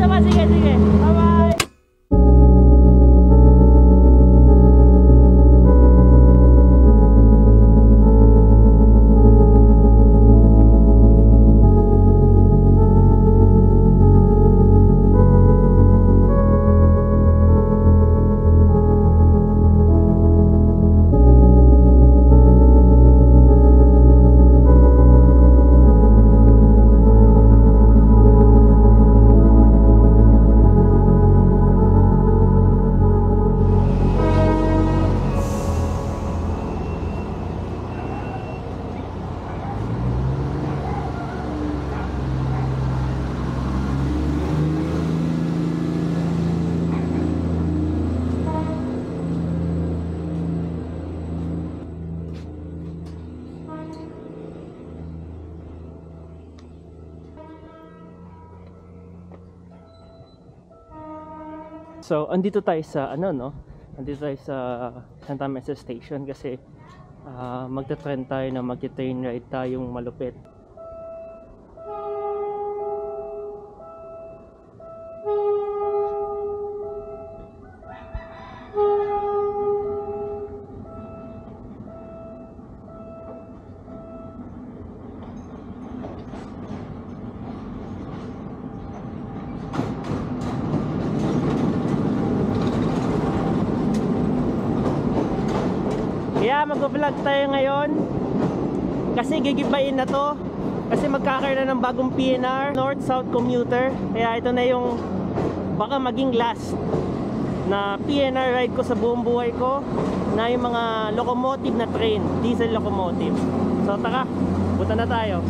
ba? Sige, sige. Bye-bye! So, andito tayo sa andito tayo sa Santa Mesa Station kasi magta-trend tayo na magti-train ride tayong malupit. Kaya mag-vlog tayo ngayon kasi gigibain na to kasi magkakaroon na ng bagong PNR North-South commuter. Kaya ito na yung baka maging last na PNR ride ko sa buong buhay ko na yung mga locomotive na train, diesel locomotive. So tara, punta na tayo.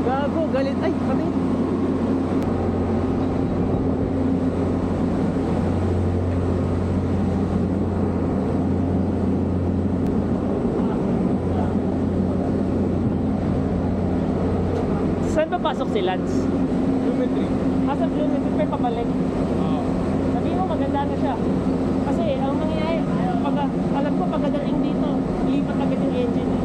Gago, galit. Ay, kami. Saan papasok si Lance? Geometry. Sa Geometry pa pabalik. Sabi mo maganda na siya. Kasi ang mangyayari, alam ko pagdating dito, lipat agad yung engine eh.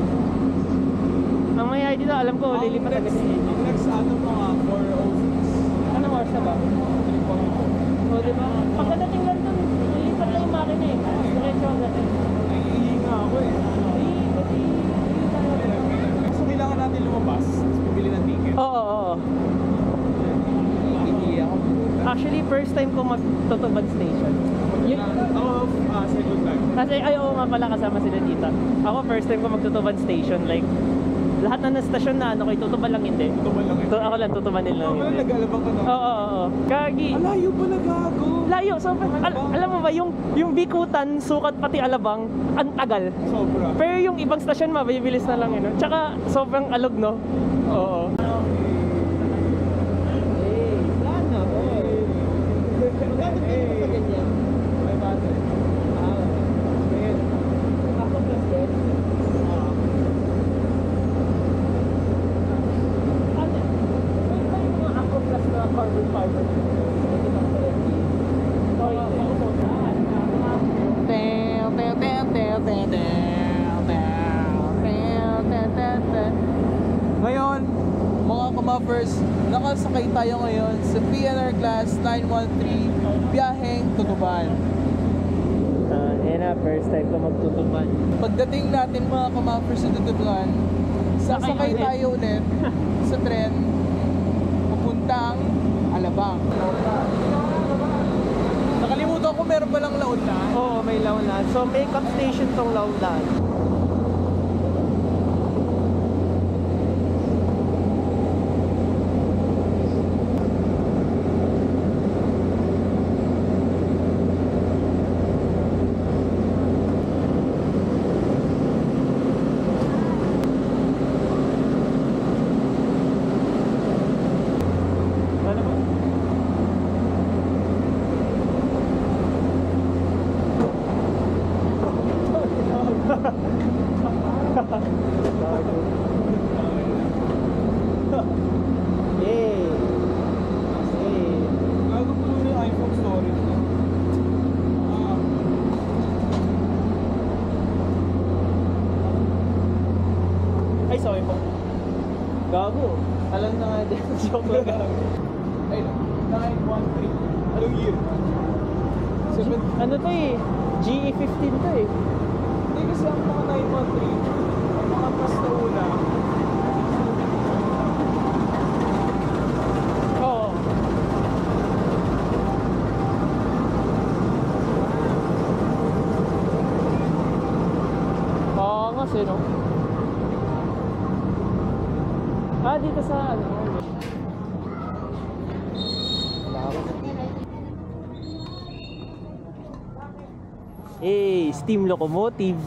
Ang mangyayari dito, alam ko, lilipat agad yung engine. Next ano mga 406. Anong oras na ba? 3:44. O diba? Pagdating lang dun, lilipat lang yung makina eh. Diretso ang dating. Naiihinga ako eh. So kailangan natin lumabas, bumili ng ticket. Oo. Actually, first time ko mag-Totobad Station. Sa good bag. Kasi oo nga pala kasama sila dito. Ako first time ko mag-Totobad Station. Like, lahat na station na ano, kay Tutuban lang hindi. Tutuban lang eh. Ako lang tutubanin lang. Wala, nag-alabang ka na. Oo. Kagi. Alayo pala gago. Layo. So, alam mo ba, yung Bikutan, Sukat, pati Alabang, ang tagal. Sobra. Pero yung ibang station mabibilis na lang yun. Tsaka, sobrang alog, no? Oo. Ngayon, mga kamappers, nakasakay tayo ngayon sa PNR Class 913 biyaheng Tutuban. Yan na, first time ko magtutuban. Pagdating natin mga kamappers sa Tutuban, sasakay tayo ulit sa tren papuntang Alabang. Nakalimutan ko meron palang Launlan. Oo, may Launlan. So, make-up station tong Launlan. Gago. Alam na nga din. Joke lang. Ayun, 913. Anong year? Ano to eh? GE15 to eh. Hindi kasi ang mga 913, ang mga pas na una, Oo. Oo nga no? Ah, dito sa ano? Steam locomotive.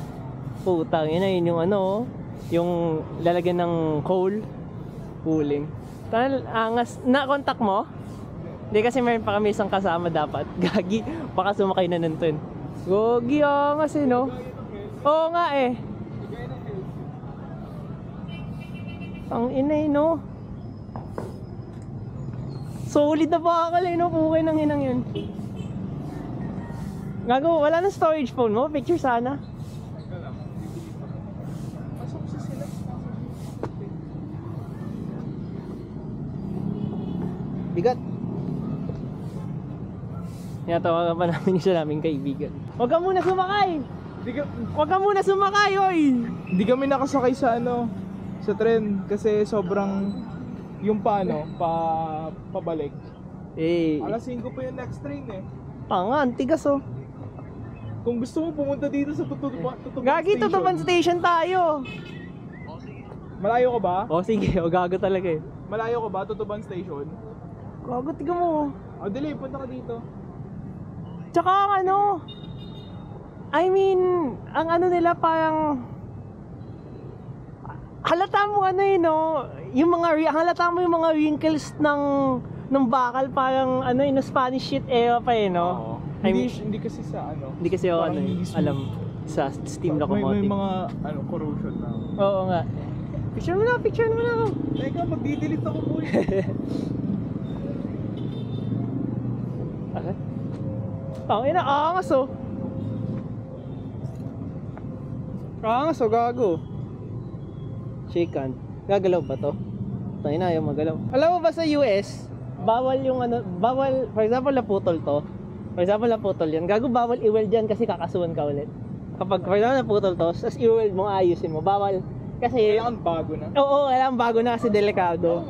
Putang ina, yun yung ano, yung lalagyan ng coal. Cooling. Angas. Na-contact mo? Hindi kasi meron pa kami isang kasama dapat. Gagi, baka sumakay na nandun. Gogi, angas no? Oo nga eh. Ang inay no? Solid na bakal eh no? Pukay ng inang yun. Gago, wala na storage phone mo? Picture sana. pasok sa sila. Bigat. Tinatawagan pa namin isa naming kaibigan. Huwag ka muna sumakay! Huwag ka muna sumakay, oy! Hindi kami nakasakay sa ano, sa tren kasi sobrang yung pabalik. Alas 5 pa yung next train eh. Tanga, antigas oh. Kung gusto mo pumunta dito sa Tutuban Gagi, Station. Tutuban Station tayo. Malayo ka ba? Oh sige, gago talaga eh. Malayo ka ba, Tutuban Station? Gago, tiga mo. O dali, punta ka dito. Tsaka ang ano, I mean, ang ano nila parang halata mo ano eh no, yung mga halata mo yung mga wrinkles ng bakal parang ano eh no, Spanish shit era pa eh no. Oo. I mean, Hindi kasi sa ano. hindi kasi ako parang ano eh, hindi smooth. alam sa steam May locomotive. mga ano, corrosion na. Oo nga. Picture mo na ako. Teka, magdi-delete ako po. Ina, angas oh. Angas oh, gago. Shaken. Gagalaw ba to? Tangina, ayaw magalaw. Alam mo ba sa US, bawal yung ano, bawal, for example, naputol to. For example, naputol yan. Gago, bawal i-weld yan kasi kakasuhan ka ulit. Kapag, for example, naputol to, tapos i-weld mo, ayusin mo. Bawal. Kasi, Kailangan bago na. oo, kailangan bago na kasi delikado.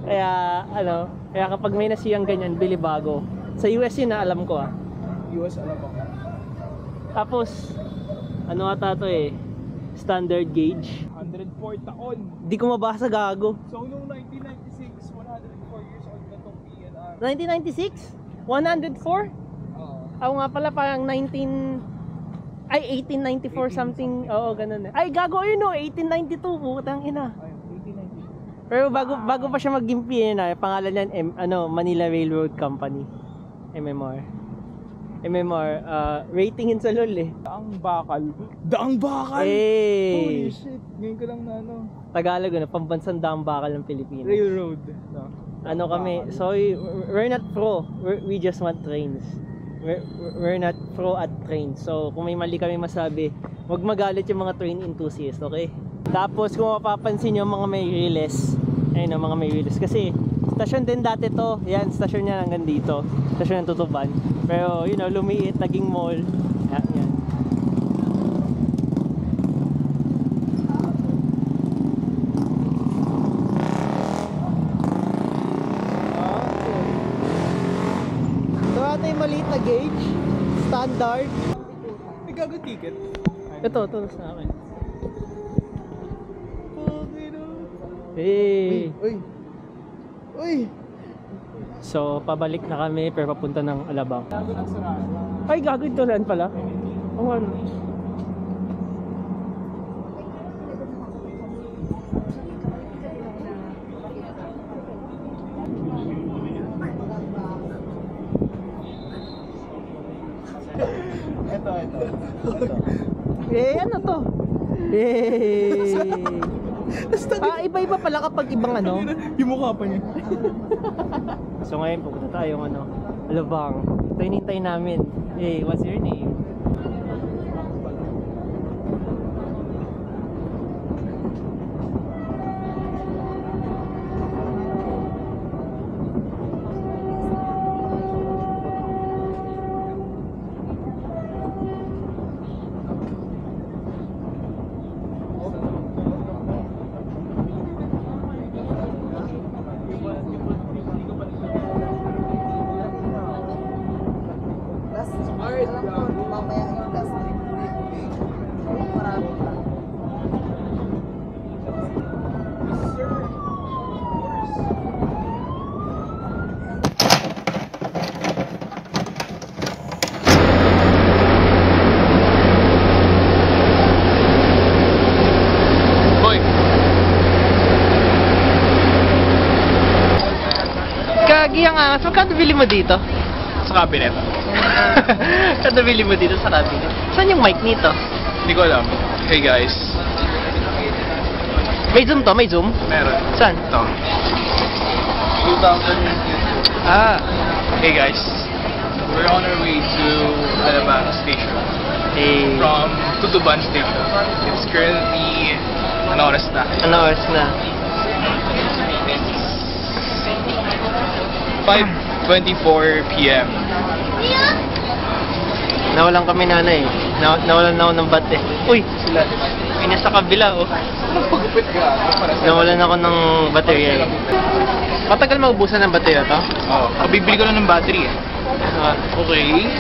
Kaya, ano, kaya kapag may nasiyang ganyan, bili bago. Sa US yun na, alam ko ah. US alam ako. Tapos, ano ata to eh, standard gauge. 104 taon. Di ko mabasa, gago. So, noong 1996, 104 years old na tong PNR. 1996? 104? Oo. Ako nga pala parang 1894 something. Oo, ganun eh. Ay, gago yun no, 1892, putang ina. Ayun, 1890. Pero bago pa siya mag-GIMP na, pangalan niyan Manila Railroad Company. MMR, ratingin sa LOL eh. Daang bakal. Daang bakal! Eh, Holy shit. Ngayon ko lang na ano. Tagalog na, pambansang daang bakal ng Pilipinas. Railroad. No. Ano kami, so we're not pro, we just want trains. We're not pro at trains. So kung may mali kami masabi, wag magalit yung mga train enthusiasts, okay? Tapos kung mapapansin nyo mga may relays, ayun ang mga may relays. Kasi stasyon din dati to, yan, stasyon niya hanggang dito. Stasyon ng Tutuban. Pero you know, lumiit, naging mall. Yan. Ito yung maliit na gauge, standard. May gago ticket. Ito sa akin. Okay no. Hey! Uy! Uy! So, pabalik na kami pero papunta ng Alabang. Gago ng saraan. Ay, gago ito rin pala. Oo ano. Ito. Ano to? Iba-iba pala kapag ibang ano. Yung mukha pa niya. So ngayon, pupunta tayo Alabang. Ito hinintay namin. Hey, what's your name? Mamaya yung last trip. Marami pa. Boy! Kagi ang angas. Magkano bili mo dito? Sa cabinet. Magkano bili mo dito sa cabinet? Saan yung mic nito? Hindi ko alam. Hey guys. May zoom to? May zoom? Meron. Saan? Ito. 2000. Ah. Hey guys. We're on our way to Alabang Station. Eh. From Tutuban Station. It's currently ano oras na? Ano oras na? 5:24 p.m. Nawalan kami nanay. Nawalan na ako ng bat eh. Uy! Sila. May nasa kabila oh. Pagupit ka. Nawalan ako ng baterya eh. Matagal maubusan ng baterya to? Oo. Bibili ko lang ng battery eh. Ah, Okay.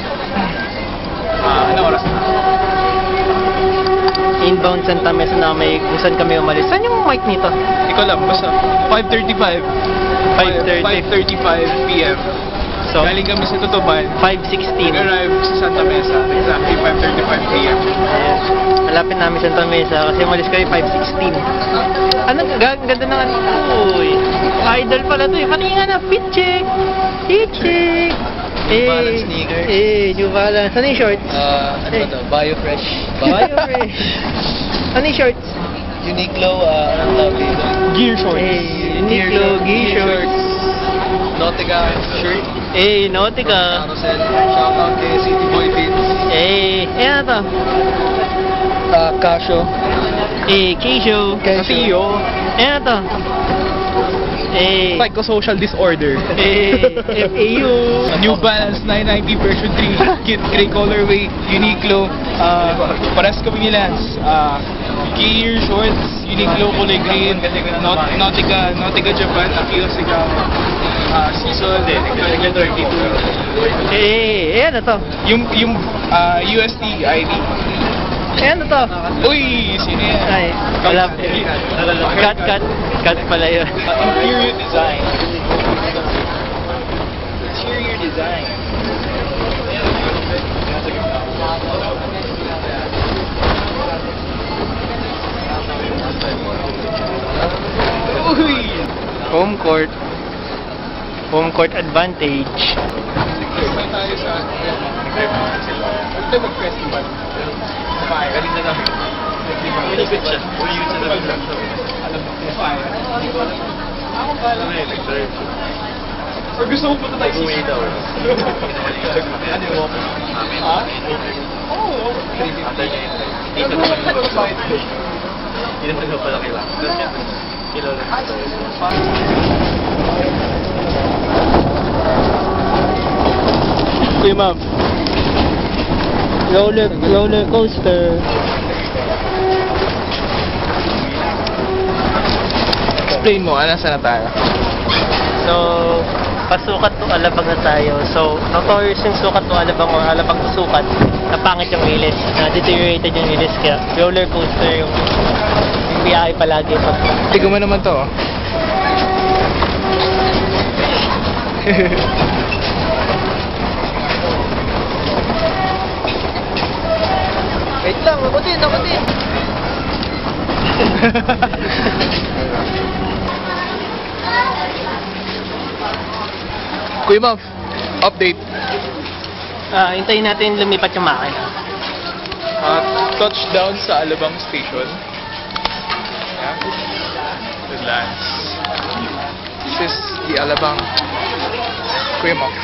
Ano oras na? inbound Santa Mesa na may kung saan kami umalis. Saan yung mic nito? Hindi ko alam. Basta 5:35. 5:35 p.m. So, Galing kami sa Tutuban. 5:16. We arrived sa Santa Mesa. Exactly 5:35 p.m. Ayan. Malapit namin Santa Mesa kasi umalis kami 5:16. Ano? Ganda ng ano? Uy! Idol pala to eh. Patingin na! Fit check! Fit check! New Balance sneakers. New Balance. Ano yung shorts? Ano ba to? Biofresh. Biofresh. Ano yung shorts? Uniqlo, anong tawag dito? Gear shorts. Uniqlo gear shorts. Nautica shirt. Nautica. Carousel. Shoutout kay City Boy Beats. Ano to? Casio. Keisho. Casio. Ano to? Psychosocial disorder. FAU. New Balance 990 version 3. Kit gray colorway. Uniqlo. Pares kami ni Lance. Gear shorts. Uniqlo kulay green. Nautica Japan. Akio Sigaw. Season 2032. Ano to? Yung UST ID. Ano to? Uy! Sino yan? Ay, wala. Cut pala yun. Interior design. Interior design. Uy! Home court. Home court advantage. Punta tayo sa mag-festival. Galing na namin. Malapit siya. Alam mo, fire. Ako pala. Or gusto mo punta tayo sa ano mo? Ha? Oo. Dito naman yung dito na pala kailangan. Kilala na Kuya ma'am. Roller coaster. Explain mo, saan na tayo? So, pasukat to Alabang na tayo. So, notorious yung sukat to Alabang or Alabang to sukat. Napangit yung ilis. Na-deteriorated yung ilis. Kaya roller coaster yung biyahe palagi. Tigo mo naman to. Wait lang, ako din. Kuya Ma'am, update. Hintayin natin lumipat yung makina. Touchdown sa Alabang Station. Yeah. The Lance. This is the Alabang. Kuya Ma'am.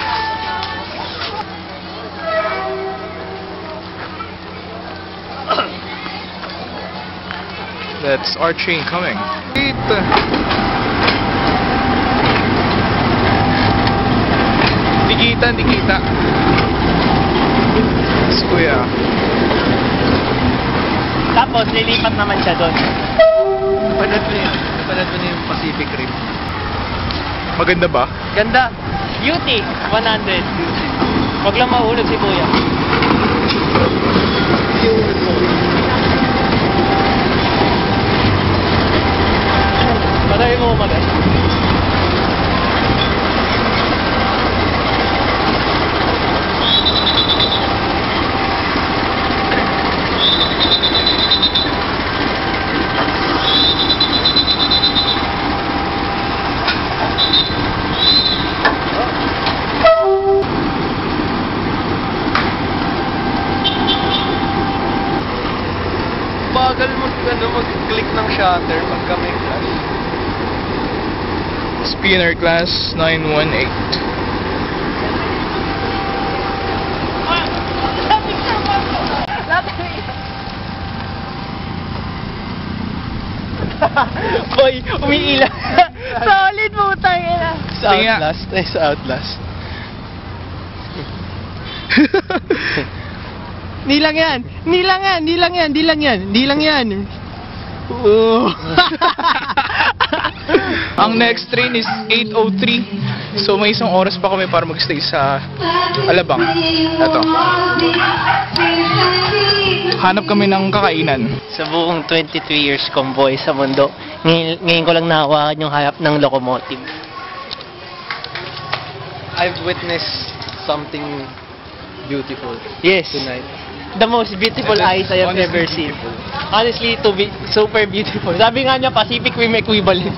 That's our train coming. Di kita. Si Kuya. Tapos, lilipat naman siya doon. Napanood ko na yung Pacific Rim. Maganda ba? Ganda. UT, 100. Huwag lang mahulog si Kuya. Patay mo umagat. Bagal mag-click ng shutter pagka may flash. Spinner class 918. Boy, umiilang. Solid mo tayo na. Sa Sige nga. Outlast. Ay, sa Outlast. Nilang yan. Nilang yan. Nilang yan. Nilang yan. Nilang yan. Oh. Ang next train is 8:03. So may isang oras pa kami para magstay sa Alabang. Ito. Hanap kami ng kakainan. Sa buong 23 years convoy sa mundo, ngayon ko lang nahawakan yung hayap ng locomotive. I've witnessed something beautiful Yes. tonight. The most beautiful eyes I have Honestly ever seen. Honestly, to be super beautiful. Sabi nga niya, Pacific Rim equivalent.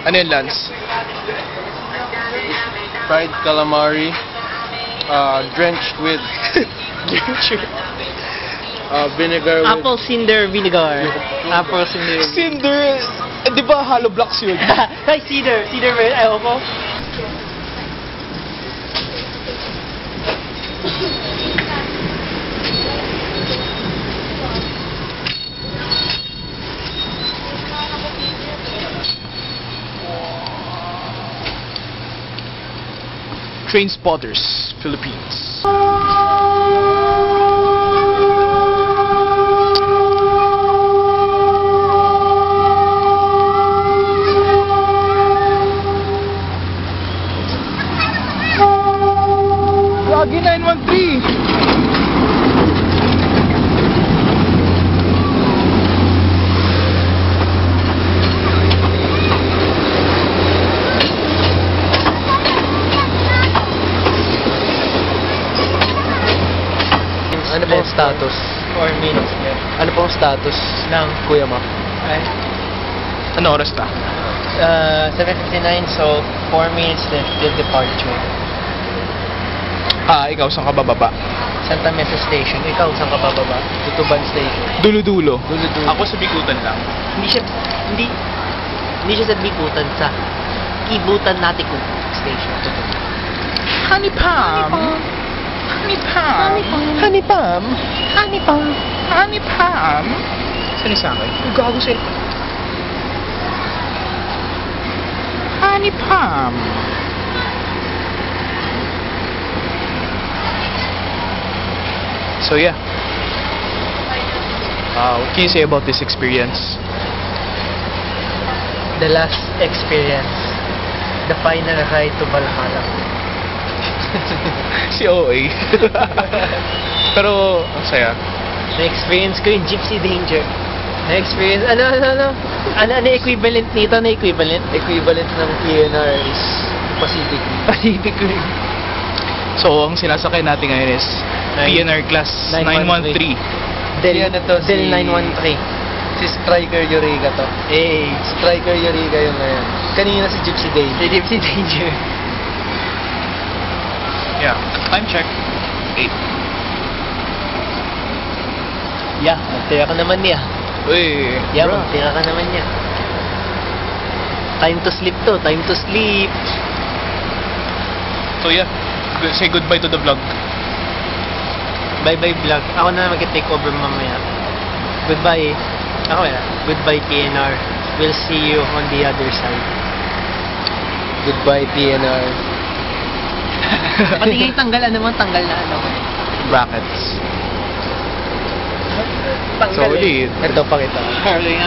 Ano yun, Lance? Fried calamari, drenched with vinegar with... Apple cinder vinegar. Apple cinder. Cinder! Di ba hollow blocks yun? Ay, cider. Cider ba yun? Ayaw ko. Train Spotters, Philippines. Lagi 913! Ano pong status? 4 minutes left. Ano pong status Ng, Kuya Mac? ay, Ano oras na? 7:59, so 4 minutes left till departure. Ikaw saan ka bababa? Santa Mesa Station. Ikaw, saan ka bababa? Tutuban Station. Dulo-dulo. Dulo-dulo. Ako sa Bikutan lang. Hindi siya sa Bikutan, sa Kibutan Natico Station. Honey Pam! Honey Pam! Honey Pam! Honey Pam! Honey Pam! Saan yung sakay? Ang gago sa Honey Pam! So yeah. What can you say about this experience? The last experience. The final ride to Valhalla. Si OA. Pero, ang saya. Na-experience ko yung Gypsy Danger. Na-experience, ano equivalent nito? Na equivalent? Equivalent ng PNR is Pacific. Pacific Rim. So, ang sinasakay natin ngayon is PNR Class 913. Yan na to, Del 913. Si Striker Eureka to. Eh, Striker Eureka yung ngayon. Kanina si Gypsy Day. the Gypsy Danger. Yeah. Time check. 8. Yeah, magtira ka naman niya. Uy. Yeah, Bro. magtira ka naman niya. Time to sleep to, time to sleep. So yeah. Say goodbye to the vlog. Bye-bye vlog. Ako na mag-take over mamaya. Goodbye. Ako na. Goodbye PNR. We'll see you on the other side. Goodbye PNR. Pati ngayon tanggal, ano mo? Tanggal na ano? Brackets. Tanggal Solid. Ito pa kita. Carly nga.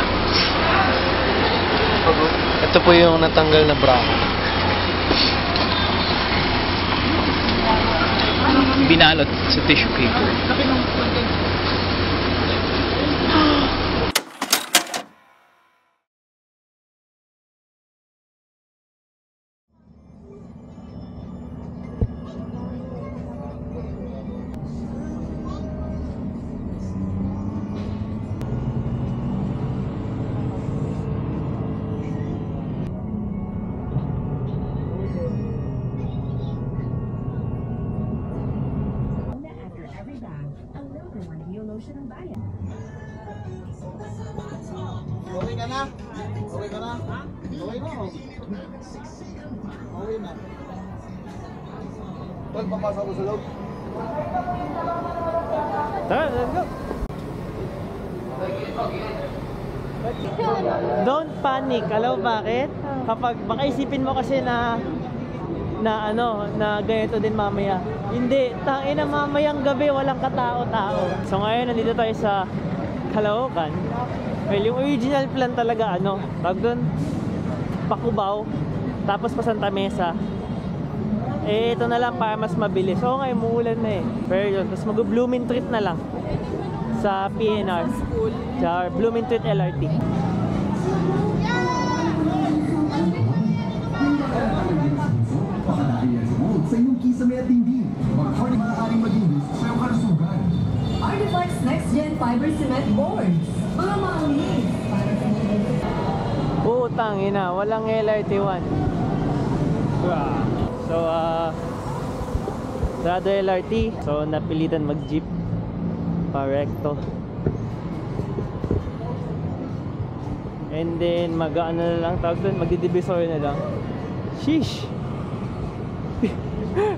Ito po yung natanggal na bracket. binalot sa tissue paper. Okay ka na? Okay ka na? Okay na. Okay na. Ba't papasok ko sa loob? Tara, let's go! Don't panic. Alam mo bakit? Kapag baka isipin mo kasi na ganito din mamaya. Hindi, tangina mamayang gabi walang katao-tao. So ngayon nandito tayo sa Caloocan. Well, yung original plan talaga tawag doon Pacubao, tapos pa Santa Mesa. Eh ito na lang para mas mabilis. So ngayon muulan na eh. Pero yun, tapos mag-Blooming Treat na lang sa PNR. Sa Blooming Treat LRT. Sa inyong kisame at hindi, mag-hard maaaring maging risk sa iyong kalusugan. Artifacts Next Gen Fiber Cement Boards. Mga maulis para sa Oo, tangina, walang LRT1. So, sarado LRT. So, napilitan mag-jeep pa-recto. And then, mag-ano na lang, tawag doon, magdidivisory na lang. Sheesh!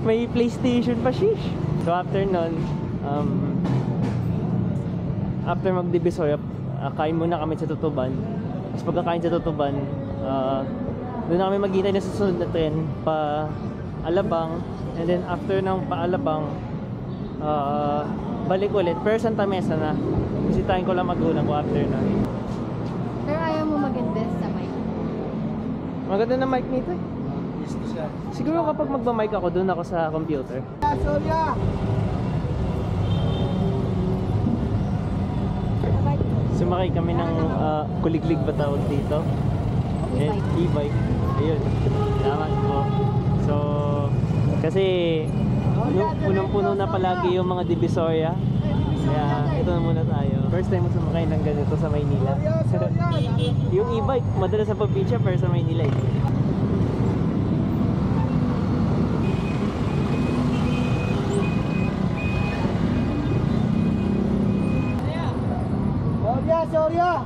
May PlayStation pa, sheesh! So, after nun, after mag-divisory, kain muna kami sa Tutuban. Tapos pagkakain sa Tutuban, doon na kami maghintay na susunod na tren pa Alabang. And then after ng pa Alabang, balik ulit. Pero Santa Mesa na. Bisitahin ko lang magulang ko after na. Pero ayaw mo mag-invest sa mic. Maganda na mic nito eh. Siguro kapag magba-mic ako, doon ako sa computer. Sorya! Sumakay kami ng kuliglig ba tawag dito? E-bike. Ayun. Salamat po. So, kasi punong-puno na palagi yung mga Divisoria. Kaya ito na muna tayo. First time mo sumakay ng ganito sa Maynila. Yung e-bike, madalas sa pag-picture pero sa Maynila eh. Sorya!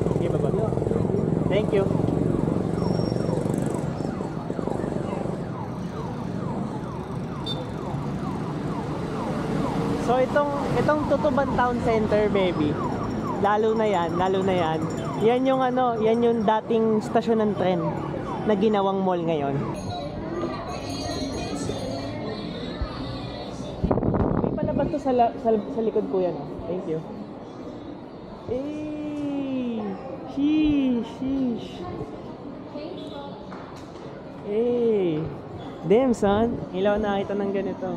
Okay, baba. Thank you. So itong Tutuban Town Center, baby. Lalo na yan. Yan yung yan yung dating stasyon ng tren na ginawang mall ngayon. May palabas to sa likod ko yan. Thank you. Eh, sheesh. Eh, damn son, ilaw nakita ng ganito.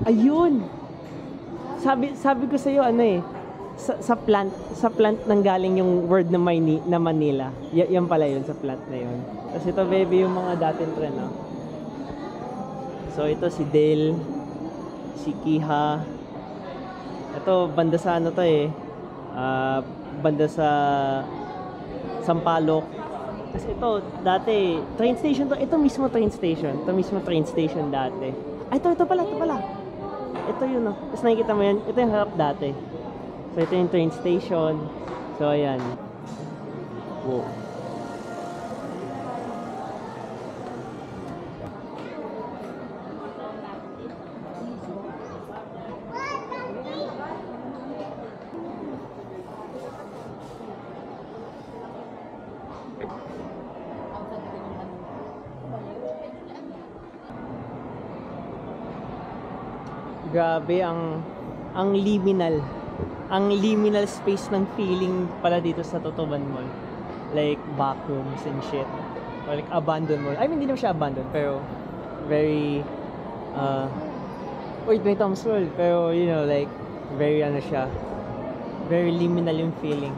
Ayun. Sabi ko sa iyo sa plant nang galing yung word na Manila. Yan pala yun, sa plant na yun. Tapos ito baby yung mga dating tren, no? So ito si Dale, si Kiha. Ito banda sa to banda sa Sampaloc. Tapos ito dati train station to. Ito mismo train station dati. Ay ito pala. Ito yun, no? Tapos nakikita mo yan, ito yung harap dati. So ito yung train station. So ayan. Wow. Grabe ang liminal. Ang liminal space ng feeling pala dito sa Tutuban Mall. Like backrooms and shit. Or like abandoned mall. I mean, hindi naman siya abandoned, pero very wait, may Tom's World. Pero you know, like very ano siya. Very liminal yung feeling.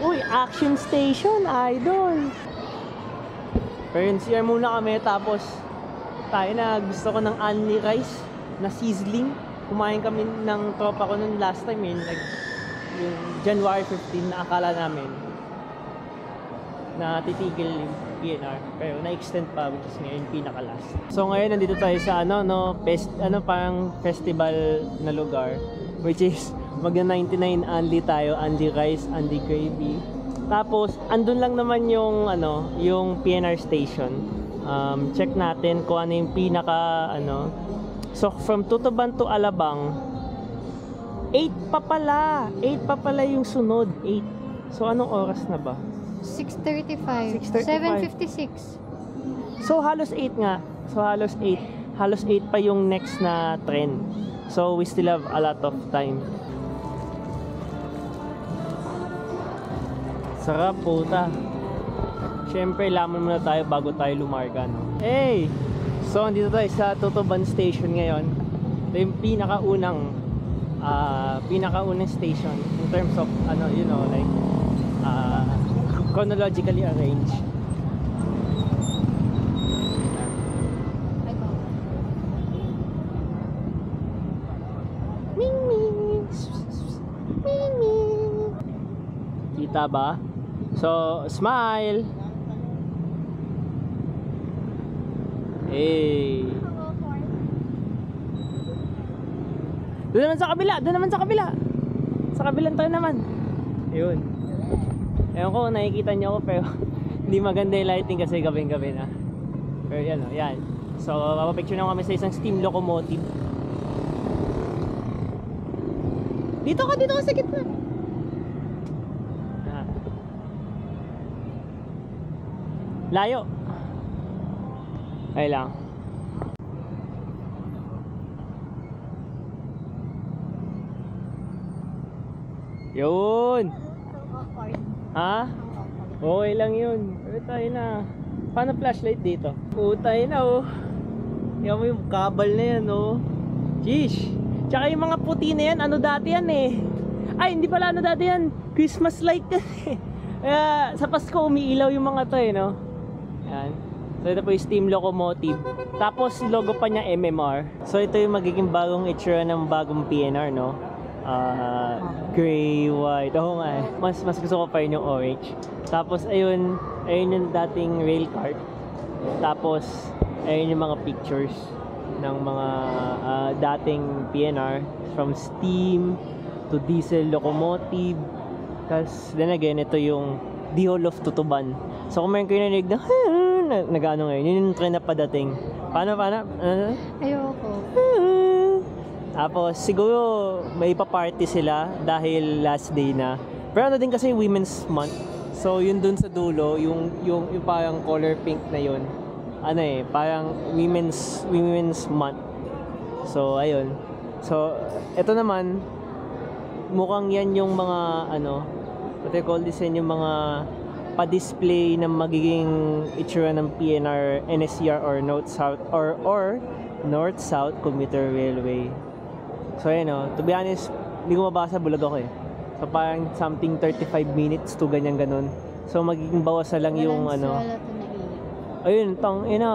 Uy, action station, idol! Pero yun, CR muna kami, tapos tayo na, gusto ko ng Anli Rice na sizzling. Kumain kami ng tropa ko nung last time yun, like, yung January 15 na akala namin na titigil yung PNR, pero na-extend pa, which is ngayon pinaka-last. So ngayon nandito tayo sa parang festival na lugar, which is magna 99 Anli tayo, Anli Rice, Anli Gravy. Tapos andun lang naman yung yung PNR station. Check natin kung ano yung pinaka so from Tutuban to Alabang 8 pa pala yung sunod, 8. So anong oras na ba? 6:35. 7:56. So halos 8 nga. So halos 8. Halos 8 pa yung next na trend. So we still have a lot of time. Sarap puta. Siyempre laman muna tayo bago tayo lumarga, no? Hey! So andito tayo sa Tutuban Station ngayon. Ito yung pinakaunang station in terms of like chronologically arranged. Ming ming. Ming ming. Kita ba? So, smile. Hey. Doon naman sa kabila. Sa kabilang tayo naman. Ayun. Ewan ko, nakikita niyo ako pero hindi maganda yung lighting kasi gabing-gabi na. Pero yan, yan. So, papapicture na kami sa isang steam locomotive. Dito ka sa gitna. Layo. Ay lang. Yun. Ha? Okay lang yun. Pero tayo na. Paano flashlight dito? Tayo na oh. Yan mo yung kabal na yan oh. Jeez. Tsaka yung mga puti na yan, ano dati yan eh. Ay, hindi pala ano dati yan. Christmas light yan eh. Kaya sa Pasko umiilaw yung mga to eh, no? Yan. So ito po yung steam locomotive. Tapos logo pa niya MMR. So ito yung magiging bagong itsura ng bagong PNR, no? Gray, white. Oo nga eh. Mas gusto ko pa rin yung orange. Tapos ayun yung dating rail cart. Tapos ayun yung mga pictures ng mga dating PNR, from steam to diesel locomotive. Tapos then again, ito yung The Hall of Tutuban. So kung mayroon kayo narinig na nag-ano ngayon, yun yung trend na padating. Paano? Ayoko. Tapos siguro may pa-party sila dahil last day na. Pero ano din kasi Women's Month. So yun dun sa dulo, yung parang color pink na yun. Ano eh, parang Women's Month. So ayun. So ito naman, mukhang yan yung mga what they call this, yung mga pa-display ng magiging itsura ng PNR, NSCR or North-South or North-South Commuter Railway. So ayun to be honest, hindi ko mabasa, bulag ako eh. So parang something 35 minutes to ganyan-ganon. So magiging bawas na lang yung ayun,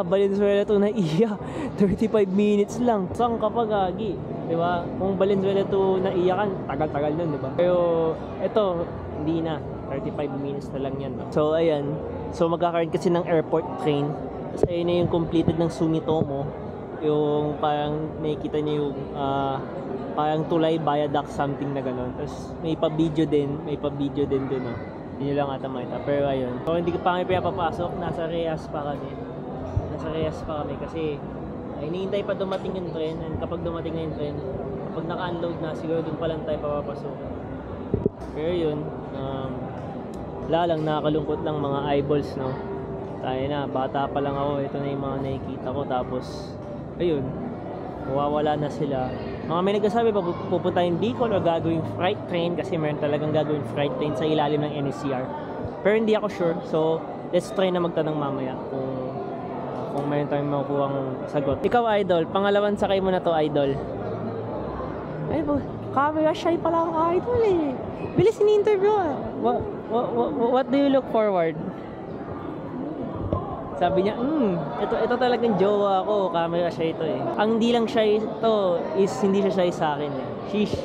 Valenzuela to Naiya. 35 minutes lang. Saan ka pa gagi? Diba? Kung Valenzuela to Naiya kan, tagal-tagal nun, diba? Pero eto, hindi na. 35 minutes na lang yan. No? So ayan. So magkakaroon kasi ng airport train. Tapos ayun na yung completed ng Sumitomo. Yung parang nakikita niyo yung parang tulay viaduct something na gano'n. Tapos may pa-video din dun, no? Hindi lang ata makita. Pero ayun. So hindi pa kami pinapapasok. Nasa Reyes pa kami kasi hinihintay pa dumating yung train. And kapag dumating na yung train, kapag naka-unload na, siguro dun pa lang tayo papapasok. Pero yun, wala lang, nakakalungkot lang mga eyeballs, no? Tayo na, bata pa lang ako. Ito na yung mga nakikita ko. Tapos ayun, mawawala na sila. Mga may nagsasabi pa pupunta yung Bicol o gagawing freight train kasi meron talagang gagawing freight train sa ilalim ng NCR. Pero hindi ako sure, so let's try na magtanong mamaya kung meron tayong makukuhang sagot. Ikaw, Idol, pangalawan sakay mo na to, Idol. Ay po, camera shy pala ang Idol eh. Bilis ini-interview ah. What do you look forward? Sabi niya, ito talagang jowa ko, camera shy ito eh. Ang di lang shy ito is hindi siya shy sa akin eh. Sheesh.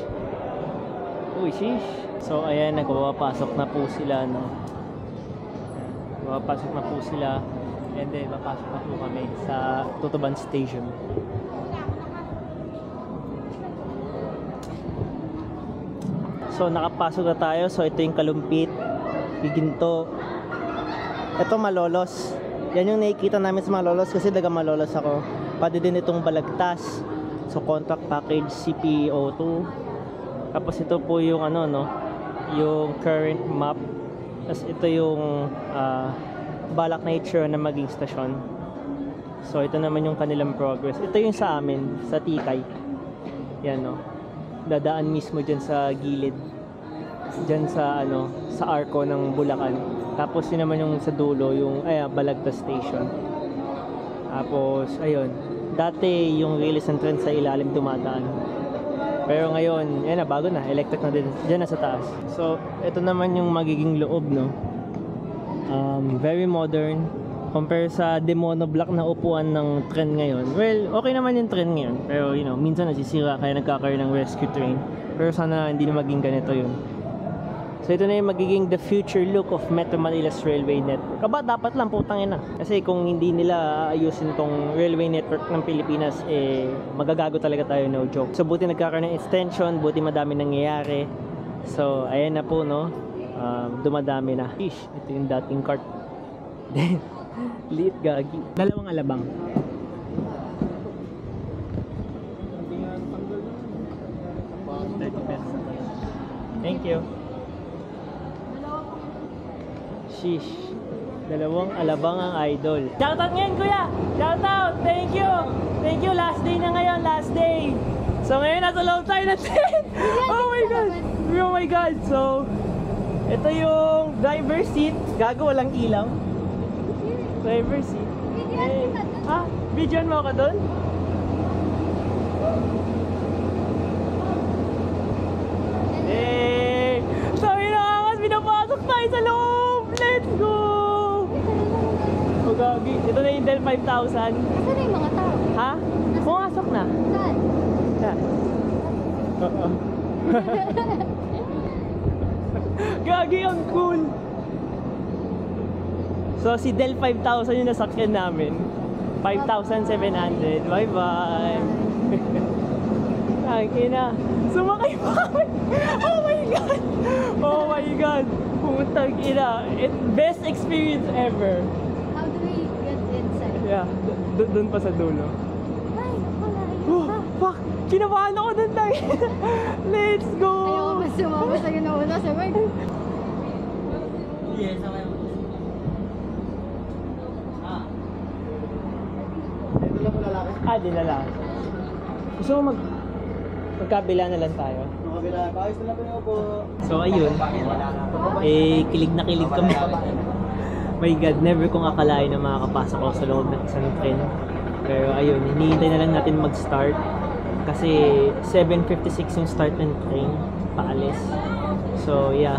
Uy, sheesh. So ayan, nagpapasok na po sila, no. Papasok na po sila. And then, papasok na po kami sa Tutuban Station. So nakapasok na tayo. So ito yung Kalumpit, Giginto. Ito Malolos. Yan yung nakikita namin sa Malolos kasi daga Malolos ako. Pwede din itong Balagtas. So contract package CPO2. Tapos ito po yung ano no, yung current map. Tapos ito yung balak na itsura na maging stasyon. So ito naman yung kanilang progress. Ito yung sa amin, sa Tikay. Yan no. Dadaan mismo dyan sa gilid. Dyan sa ano, sa arko ng Bulacan. Tapos yun naman yung sa dulo, yung Balagtas Station. Tapos ayun, dati yung release ng trend sa ilalim dumadaan. Pero ngayon, yan na, bago na, electric na din. Dyan na sa taas. So ito naman yung magiging loob, no. Very modern. Compare sa demonoblock na upuan ng trend ngayon. Well, okay naman yung trend ngayon. Pero you know, minsan nasisira kaya nagkakaroon ng rescue train. Pero sana hindi na maging ganito yun. So ito na yung magiging the future look of Metro Manila's railway network. Aba, dapat lang, putang ina. Kasi kung hindi nila ayusin tong railway network ng Pilipinas, eh magagago talaga tayo, no joke. So buti nagkakaroon ng extension, buti madami nangyayari. So ayan na po, no. Dumadami na. Ish, ito yung dating cart. Liit gagi. Dalawang alabang. Thank you. Sheesh. Dalawang alabang ang Idol. Shoutout ngayon, kuya! Shoutout! Thank you! Thank you! Last day na ngayon, last day! So ngayon nasa loob tayo na tent! Oh my God! Oh my God! So, ito yung driver seat. Gago, walang ilaw. Driver seat. Videoan mo ako doon? So inaangas, pinapasok tayo sa loob! Let's go! Oh, gagi. Ito na yung Del 5000. Saan na yung mga tao? Ha? Pumasok na. Saan? Saan? Oo. Gagi, ang cool! So si Del 5000 yung nasakyan namin. 5,700. Bye bye. Ang ina. Sumakay pa kami. Oh my God. Oh my God. Putang ina. Best experience ever. How do we get inside? Yeah. Doon pa sa dulo. Ay, wala. Oh, fuck. Kinabahan ako doon tayo. Let's go. Ayoko mas sumama sa'yo na una sa work. Yes, okay. Di na lang. Gusto mo magkabila na lang tayo? Magkabila. Ayos na lang po. So ayun, kilig na kilig kami. My God, never kong akalain na makakapasok ako sa loob ng isang train. Pero ayun, hinihintay na lang natin mag-start. Kasi 7:56 yung start ng train, paalis. So yeah,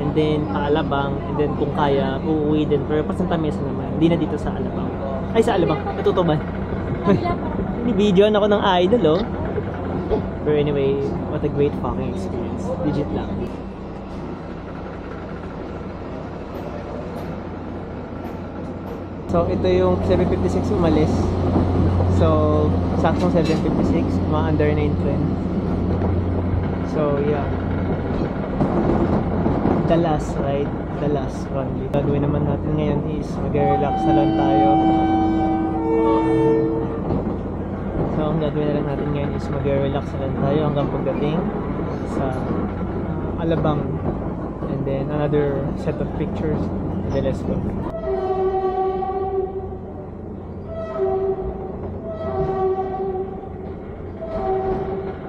and then paalabang, and then kung kaya, uuwi din. Pero pa Santa Mesa naman, hindi na dito sa Alabang. Ay, sa Alabang, Tutuban. Ni-videoan ako ng Idol, oh. Pero anyway, what a great fucking experience. Legit lang. So, ito yung 7:56 umalis. So, saktong 7:56, mga under na yung trend. So, yeah. The last ride, the last run. Gagawin naman natin ngayon is mag-relax na lang tayo. So, ang gagawin na lang natin ngayon is mag-relax na lang tayo hanggang pagdating sa Alabang. And then, another set of pictures. And then, let's go.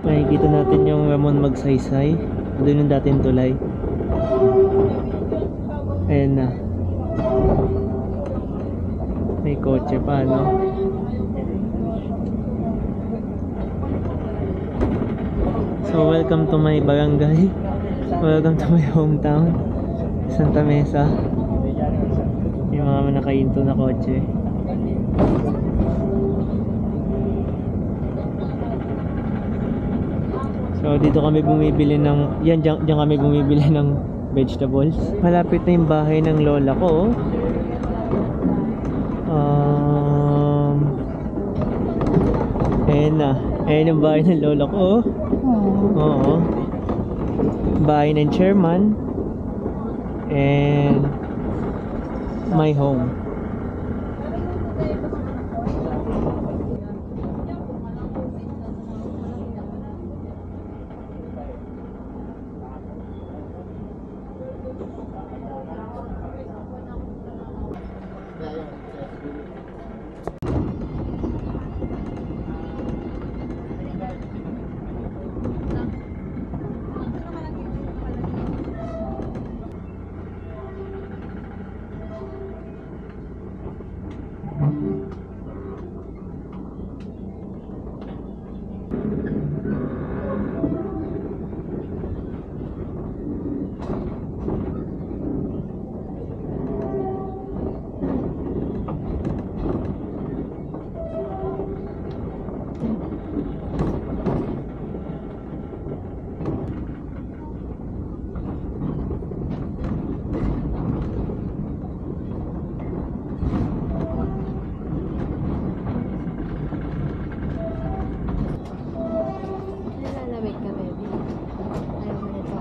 Makikita natin yung Ramon Magsaysay. Doon yung dating tulay. Ayan na. May kotse pa, no? So, welcome to my barangay. Welcome to my hometown. Santa Mesa. Yung mga nakahinto na kotse. So dito kami bumibili ng diyan kami bumibili ng vegetables. Malapit na yung bahay ng lola ko. Ayan na. Ayan yung bahay ng lola ko. Oo. Bahay ng chairman. And my home. Nilalamig ka, baby. Ayaw mo nito.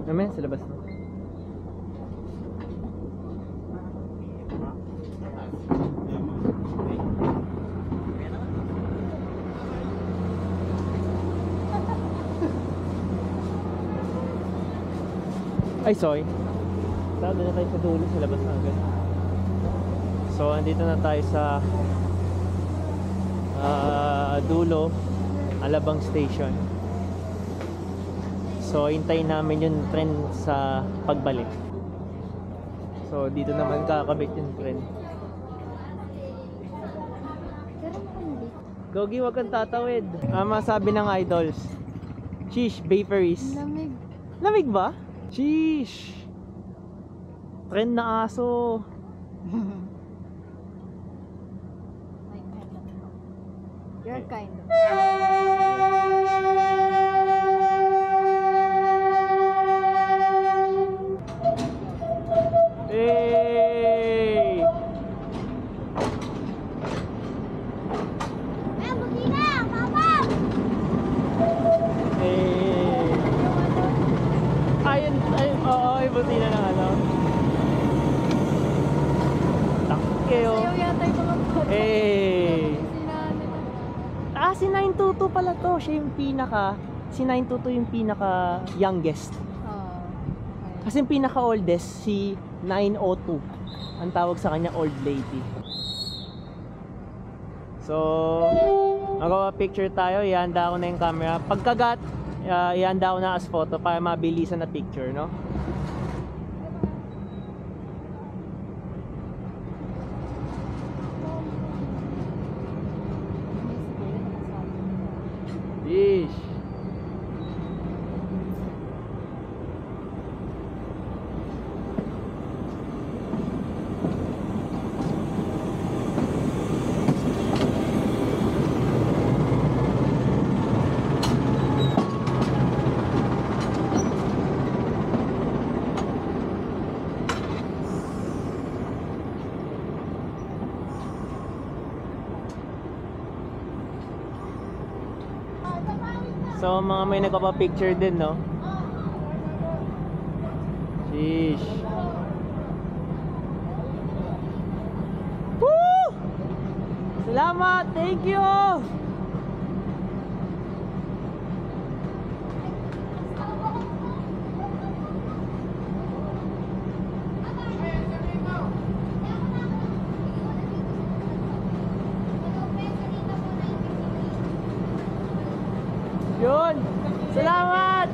Naman sa labas na. Ay, sorry. Doon na tayo sa dulo, sa labas na agad. So, andito na tayo sa dulo, Alabang Station. So, hintayin namin yung tren sa pagbalik. So, dito naman kakabit yung tren. Pero makandi. Gogi, wag kang tatawid. Masabi ng idols. Sheesh, bakeries. Lamig. Lamig ba? Sheesh. Tren na aso. Your kind of. Hey! Hey! Ayun, oo, yung butina ng ano. Takeo. Sayaw yata yung mga bata. Hey! Sinabi na. Si 922 pala to. Siya yung si 922 yung pinaka youngest. Oh. Kasi yung pinaka oldest, si 902. Ang tawag sa kanya, old lady. So, magpapicture tayo. Ihanda ko na yung camera. Pagkagat, ihanda ko na as photo para mabilisan na picture, no? Yeesh. So mga may nagpapapicture din, no? Sheesh. Woo! Salamat! Thank you! Yun! Salamat!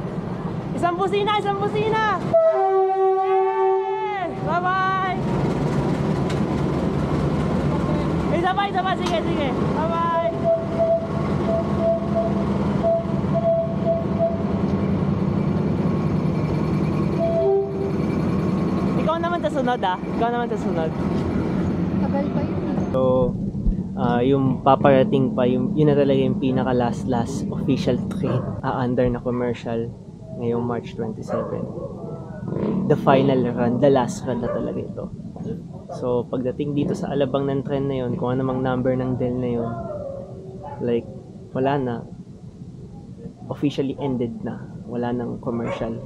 Isang busina! Isang busina! Yay! Bye-bye! Isa pa! Isa pa! Sige, sige! Bye-bye! Ikaw naman sa sunod ah. Ikaw naman sa sunod. Tagal pa yun eh. So, yung paparating pa, yun na talaga yung pinaka last official train under na commercial ngayong March 27. The final run, the last run na talaga ito. So, pagdating dito sa alabang ng train na yun, kung anumang number ng Del na yun, like, wala na. Officially ended na. Wala nang commercial.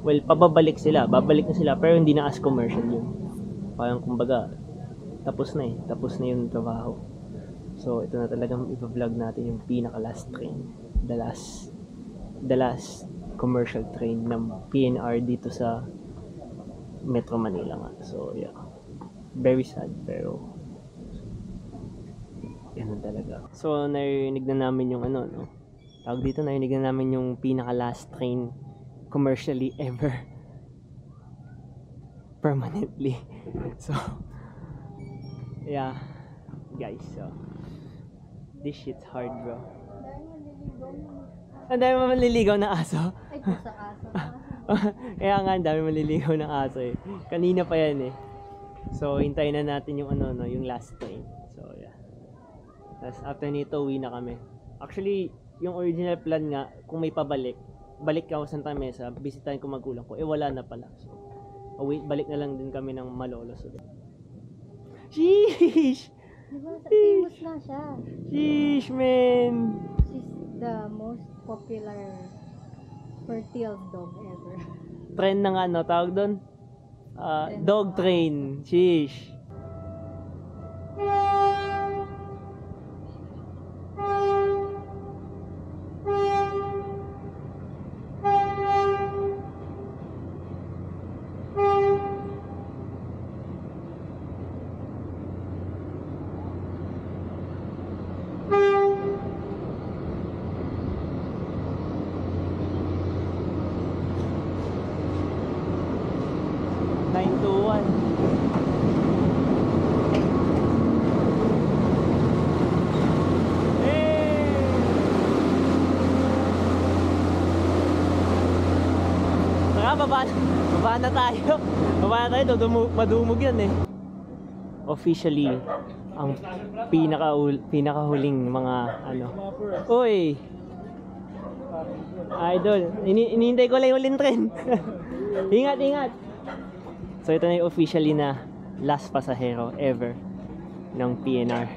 Well, pababalik sila. Babalik na sila, pero hindi na as commercial yun. Parang kumbaga, tapos na eh. Tapos na yung trabaho. So, ito na talagang i-vlog natin yung pinaka-last train. The last commercial train ng PNR dito sa Metro Manila nga. So, yeah. Very sad, pero yan talaga. So, narinig na namin yung ano, no? Tawag dito, narinig na namin yung pinaka-last train commercially ever. Permanently. So, yeah. Guys, so this shit's hard, bro. Ang dami mo manliligaw ng aso. Ay, pusa aso. Kaya nga, ang dami manliligaw ng aso eh. Kanina pa yan eh. So, hintayin na natin yung ano, no, yung last train. So, yeah. Tapos, after nito, uwi na kami. Actually, yung original plan nga, kung may pabalik, balik ako sa Santa Mesa, bisitahin ko magulang ko. Eh, wala na pala. So, balik na lang din kami ng Malolos ulit. Sheesh! Diba, famous na siya. Sheesh, man! She's the most popular fertile dog ever. Trend na nga, no? Tawag doon? Dog train. Sheesh. Baba na tayo. Baba na tayo. Madumog yan eh. Officially, ang pinakahuling mga ano. Uy! Idol. Inihintay ko lang yung uling tren. Ingat, ingat. So ito na yung officially na last pasahero ever ng PNR.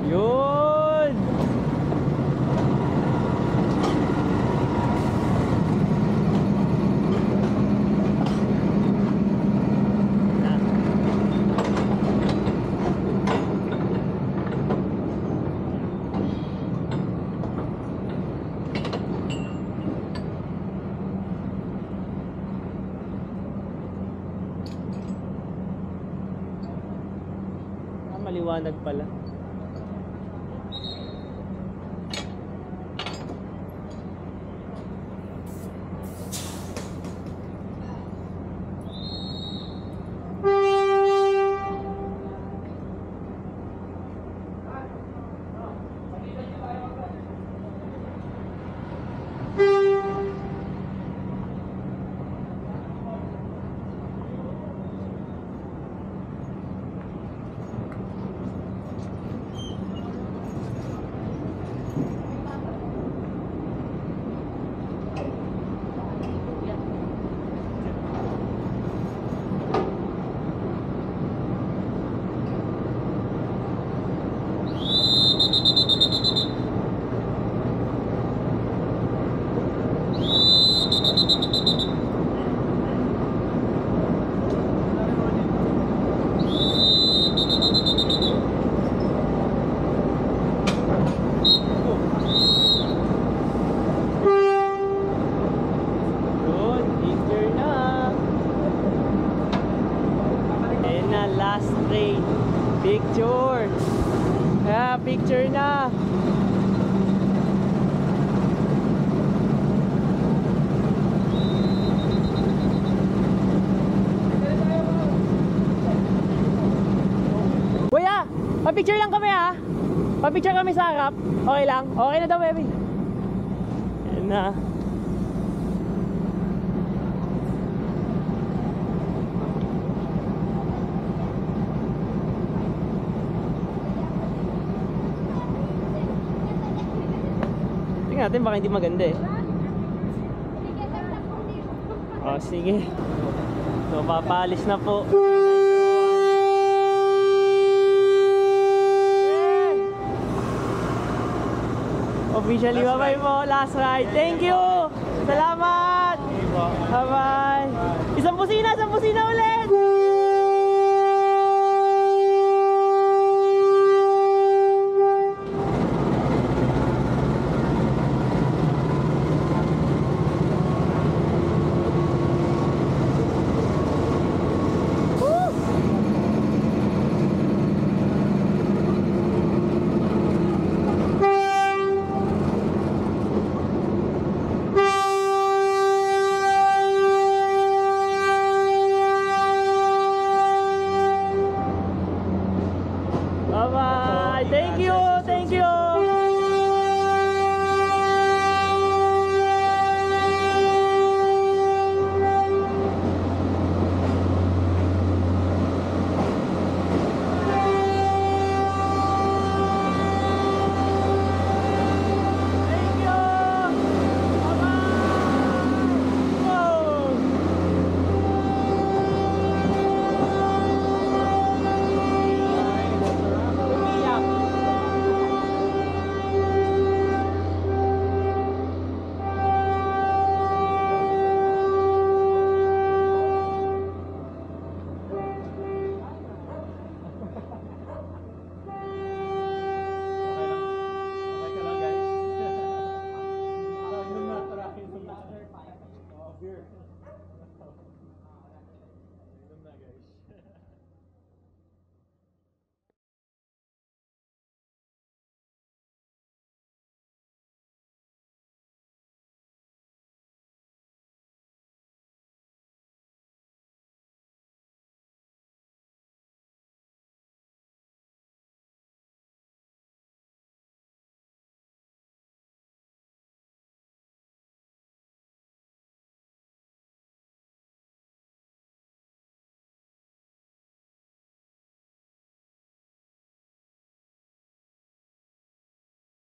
Yun! Maliwanag pala. last train. Picture. Picture na. Kuya, pa-picture lang kami ha. Pa-picture kami sa harap. Okay lang? Okay na daw, baby. Yan na. Tingnan natin baka hindi maganda eh. Oh, sige. So, papalis na po. Officially, bye-bye po. Last ride. Thank you! Salamat! Bye-bye! Isang busina ulit!